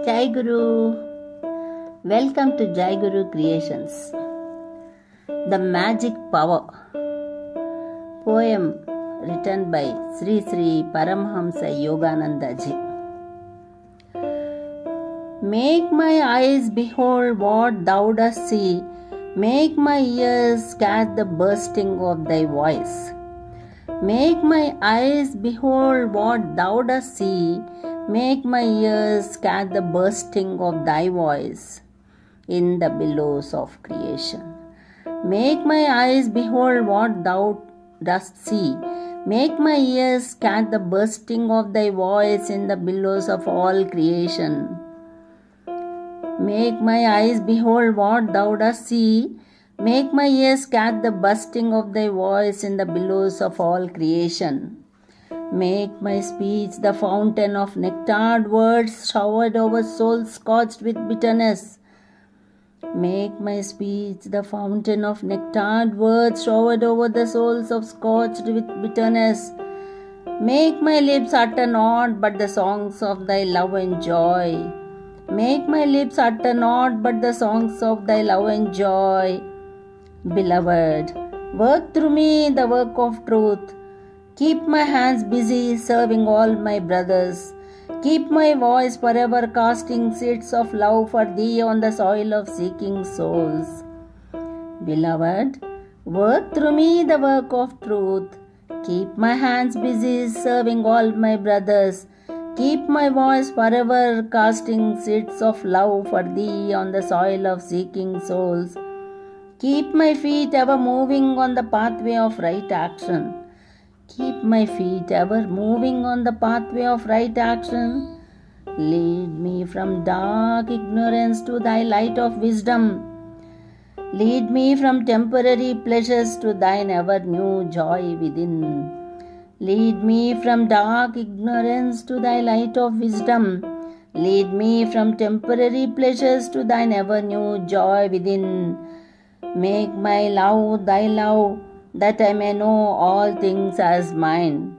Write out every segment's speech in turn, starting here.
Jai Guru. Welcome to Jai Guru Creations. The Magic Power. Poem written by Sri Sri Paramhamsa Yogananda Ji. Make my eyes behold what thou dost see. Make my ears catch the bursting of thy voice. Make my eyes behold what thou dost see. Make my ears catch the bursting of thy voice in the billows of creation. Make my eyes behold what thou dost see. Make my ears catch the bursting of thy voice in the billows of all creation. Make my eyes behold what thou dost see. Make my ears catch the bursting of thy voice in the billows of all creation. Make my speech the fountain of nectared words showered over souls scorched with bitterness. Make my speech the fountain of nectared words showered over the souls of scorched with bitterness. Make my lips utter naught but the songs of thy love and joy. Make my lips utter naught but the songs of thy love and joy. Beloved, work through me the work of truth. Keep my hands busy serving all my brothers. Keep my voice forever casting seeds of love for thee on the soil of seeking souls. Beloved, work through me the work of truth. Keep my hands busy serving all my brothers. Keep my voice forever casting seeds of love for thee on the soil of seeking souls. Keep my feet ever moving on the pathway of right action. Keep my feet ever moving on the pathway of right action. Lead me from dark ignorance to thy light of wisdom. Lead me from temporary pleasures to thine ever new joy within. Lead me from dark ignorance to thy light of wisdom. Lead me from temporary pleasures to thine ever new joy within. Make my love thy love, that I may know all things as mine.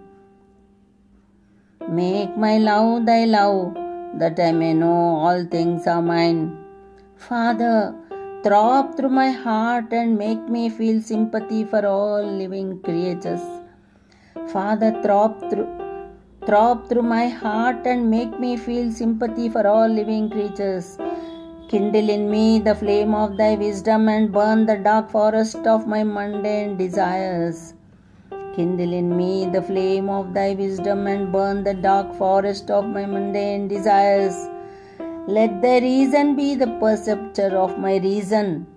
Make my love thy love, that I may know all things are mine. Father, throb through my heart and make me feel sympathy for all living creatures. Father, throb through my heart and make me feel sympathy for all living creatures. Kindle in me the flame of thy wisdom and burn the dark forest of my mundane desires. Kindle in me the flame of thy wisdom and burn the dark forest of my mundane desires. Let thy reason be the perceptor of my reason.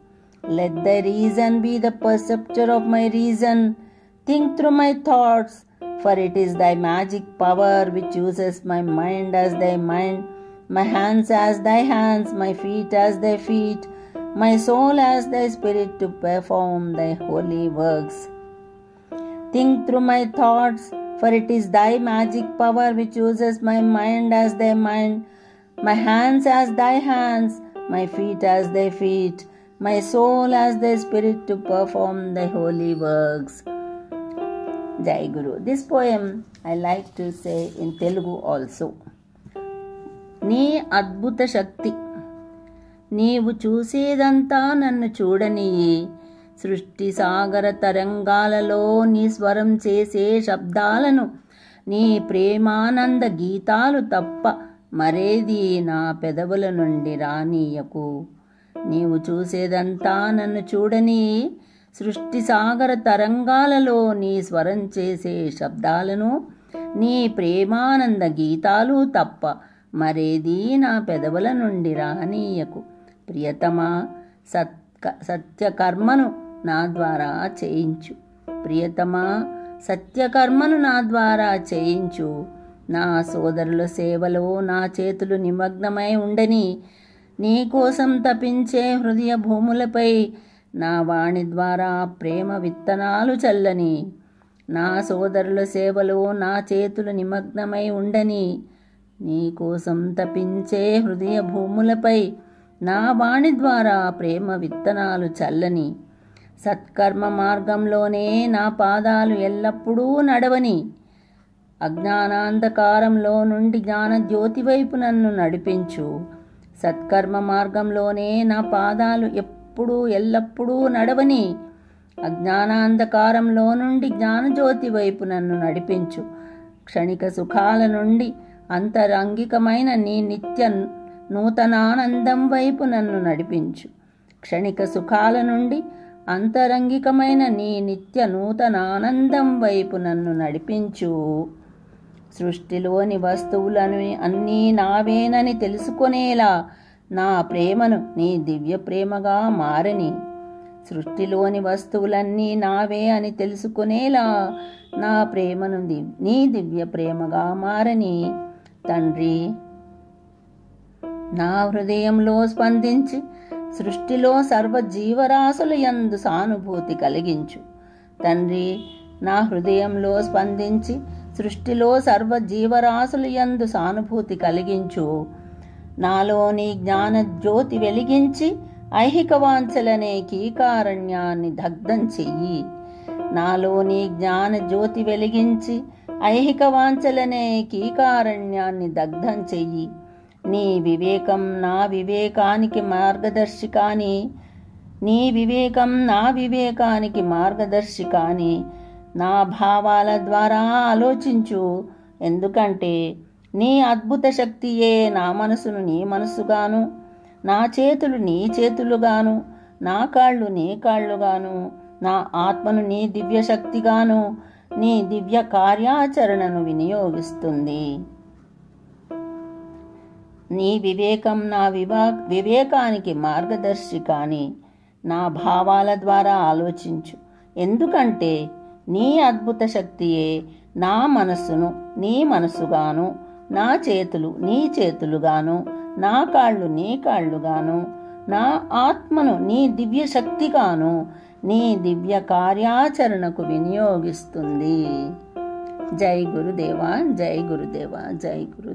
Let thy reason be the perceptor of my reason. Think through my thoughts, for it is thy magic power which uses my mind as thy mind, my hands as thy hands, my feet as thy feet, my soul as thy spirit to perform thy holy works. Think through my thoughts, for it is thy magic power which uses my mind as thy mind, my hands as thy hands, my feet as thy feet, my soul as thy spirit to perform thy holy works. Jai Guru. This poem I like to say in Telugu also. నీ అద్భుత శక్తి, నీవు చూసేదంతా నన్ను చూడనియ్యి. సృష్టి సాగర తరంగాలలో నీ స్వరం చేసే శబ్దాలను, నీ ప్రేమానంద గీతాలు తప్ప మరేది నా పెదవుల నుండి రానీయకు. నీవు చూసేదంతా నన్ను చూడనియ్యి. సృష్టి సాగర తరంగాలలో నీ స్వరం చేసే శబ్దాలను, నీ ప్రేమానంద గీతాలు తప్ప మరేది నా పెదవుల నుండి రానీయకు. ప్రియతమా, సత్యకర్మను నా ద్వారా చేయించు. ప్రియతమా, సత్యకర్మను నా ద్వారా చేయించు. నా సోదరుల సేవలో నా చేతులు నిమగ్నమై ఉండని. నీ కోసం తపించే హృదయ భూములపై నా వాణి ద్వారా ప్రేమ విత్తనాలు చల్లని. నా సోదరుల సేవలో నా చేతులు నిమగ్నమై ఉండని. నీ కోసం తపించే హృదయ భూములపై నా వాణి ద్వారా ప్రేమ విత్తనాలు చల్లని. సత్కర్మ మార్గంలోనే నా పాదాలు ఎల్లప్పుడూ నడవని. అజ్ఞానాంధకారంలో నుండి జ్ఞాన జ్యోతి వైపు నన్ను నడిపించు. సత్కర్మ మార్గంలోనే నా పాదాలు ఎప్పుడూ ఎల్లప్పుడూ నడవని. అజ్ఞానాంధకారంలో నుండి జ్ఞానజ్యోతి వైపు నన్ను నడిపించు. క్షణిక సుఖాల నుండి అంతరంగికమైన నీ నిత్య నూతనానందం వైపు నన్ను నడిపించు. క్షణిక సుఖాల నుండి అంతరంగికమైన నీ నిత్య నూతనానందం వైపు నన్ను నడిపించు. సృష్టిలోని వస్తువులను అన్నీ నావేనని తెలుసుకునేలా నా ప్రేమను నీ దివ్య ప్రేమగా మారని. సృష్టిలోని వస్తువులన్నీ నావే అని తెలుసుకునేలా నా ప్రేమను నీ దివ్య ప్రేమగా మారని. తండ్రి, నా హృదయంలో స్పందించి సృష్టిలో సర్వజీవరాశుల యందు సానుభూతి కలిగించు. తండ్రి, నా హృదయంలో స్పందించి సృష్టిలో సర్వజీవరాశుల యందు సానుభూతి కలిగించు. నాలోని జ్ఞాన జ్యోతి వెలిగించి ఐహిక వాంఛలనే కీకారణ్యాన్ని దగ్ధం చెయ్యి. నాలోని జ్ఞాన జ్యోతి వెలిగించి ఐహిక వాంఛలనే కీకారణ్యాన్ని దగ్ధం చెయ్యి. నీ వివేకం నా వివేకానికి మార్గదర్శి కాని. నీ వివేకం నా వివేకానికి మార్గదర్శి కాని. నా భావాల ద్వారా ఆలోచించు. ఎందుకంటే నీ అద్భుత శక్తియే నా మనసును నీ మనసుగాను, నా చేతులు నీ చేతులుగాను, నా కాళ్ళు నీ కాళ్ళుగాను, నా ఆత్మను నీ దివ్య శక్తిగాను, నీ దివ్య కార్యాచరణను వినియోగిస్తుంది. నీ వివేకం నా వివేకానికి మార్గదర్శి కాని. నా భావాల ద్వారా ఆలోచించు. ఎందుకంటే నీ అద్భుత శక్తియే నా మనస్సును నీ మనసుగాను, నా చేతులు నీ చేతులుగాను, నా కాళ్ళు నీ కాళ్ళుగాను, నా ఆత్మను నీ దివ్య శక్తిగాను, నీ దివ్య కార్యాచరణకు వినియోగిస్తుంది. జై గురుదేవా, జై గురుదేవా, జై గురు.